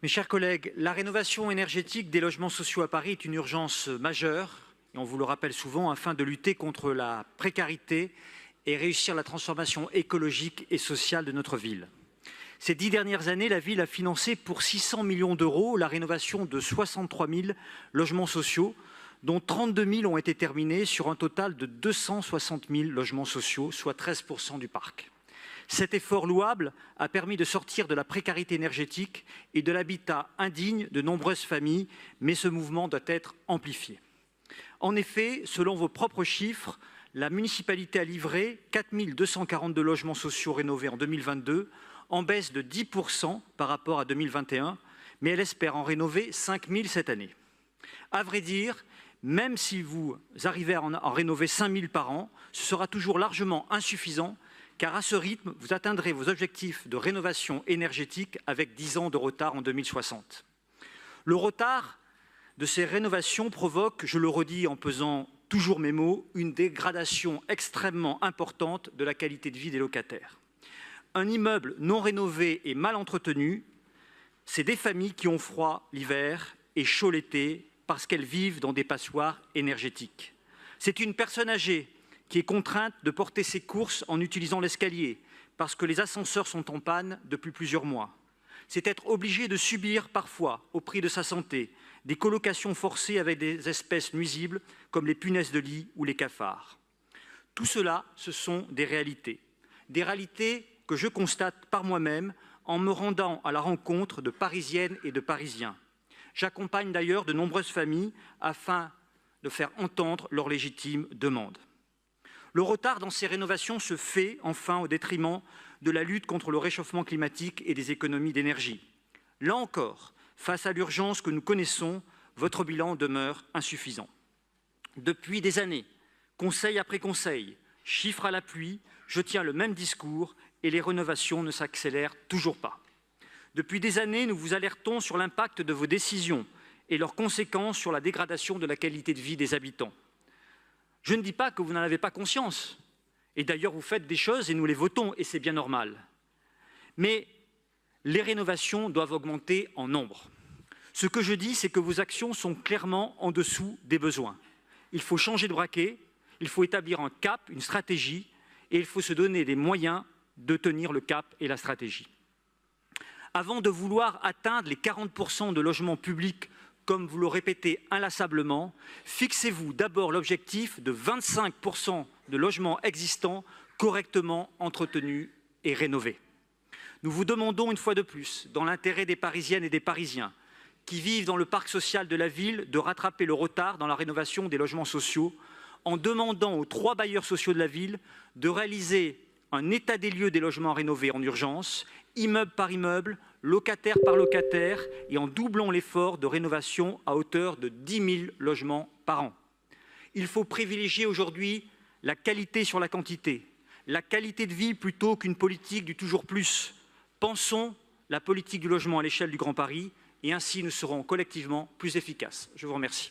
Mes chers collègues, la rénovation énergétique des logements sociaux à Paris est une urgence majeure, et on vous le rappelle souvent, afin de lutter contre la précarité et réussir la transformation écologique et sociale de notre ville. Ces 10 dernières années, la ville a financé pour 600 millions d'euros la rénovation de 63 000 logements sociaux, dont 32 000 ont été terminés sur un total de 260 000 logements sociaux, soit 13% du parc. Cet effort louable a permis de sortir de la précarité énergétique et de l'habitat indigne de nombreuses familles, mais ce mouvement doit être amplifié. En effet, selon vos propres chiffres, la municipalité a livré 4 242 logements sociaux rénovés en 2022, en baisse de 10% par rapport à 2021, mais elle espère en rénover 5 000 cette année. À vrai dire, même si vous arrivez à en rénover 5 000 par an, ce sera toujours largement insuffisant, car à ce rythme, vous atteindrez vos objectifs de rénovation énergétique avec 10 ans de retard en 2060. Le retard de ces rénovations provoque, je le redis en pesant toujours mes mots, une dégradation extrêmement importante de la qualité de vie des locataires. Un immeuble non rénové et mal entretenu, c'est des familles qui ont froid l'hiver et chaud l'été parce qu'elles vivent dans des passoires énergétiques. C'est une personne âgée qui est contrainte de porter ses courses en utilisant l'escalier parce que les ascenseurs sont en panne depuis plusieurs mois. C'est être obligé de subir parfois, au prix de sa santé, des colocations forcées avec des espèces nuisibles comme les punaises de lit ou les cafards. Tout cela, ce sont des réalités que je constate par moi-même en me rendant à la rencontre de Parisiennes et de Parisiens. J'accompagne d'ailleurs de nombreuses familles afin de faire entendre leurs légitimes demandes. Le retard dans ces rénovations se fait enfin au détriment de la lutte contre le réchauffement climatique et des économies d'énergie. Là encore, face à l'urgence que nous connaissons, votre bilan demeure insuffisant. Depuis des années, conseil après conseil, chiffres à l'appui, je tiens le même discours et les rénovations ne s'accélèrent toujours pas. Depuis des années, nous vous alertons sur l'impact de vos décisions et leurs conséquences sur la dégradation de la qualité de vie des habitants. Je ne dis pas que vous n'en avez pas conscience. Et d'ailleurs, vous faites des choses et nous les votons, et c'est bien normal. Mais les rénovations doivent augmenter en nombre. Ce que je dis, c'est que vos actions sont clairement en dessous des besoins. Il faut changer de braquet, il faut établir un cap, une stratégie, et il faut se donner les moyens de tenir le cap et la stratégie. Avant de vouloir atteindre les 40% de logements publics, comme vous le répétez inlassablement, fixez-vous d'abord l'objectif de 25% de logements existants correctement entretenus et rénovés. Nous vous demandons une fois de plus, dans l'intérêt des Parisiennes et des Parisiens qui vivent dans le parc social de la ville, de rattraper le retard dans la rénovation des logements sociaux en demandant aux 3 bailleurs sociaux de la ville de réaliser un état des lieux des logements rénovés en urgence, immeuble par immeuble, locataire par locataire, et en doublant l'effort de rénovation à hauteur de 10 000 logements par an. Il faut privilégier aujourd'hui la qualité sur la quantité, la qualité de vie plutôt qu'une politique du toujours plus. Pensons la politique du logement à l'échelle du Grand Paris, et ainsi nous serons collectivement plus efficaces. Je vous remercie.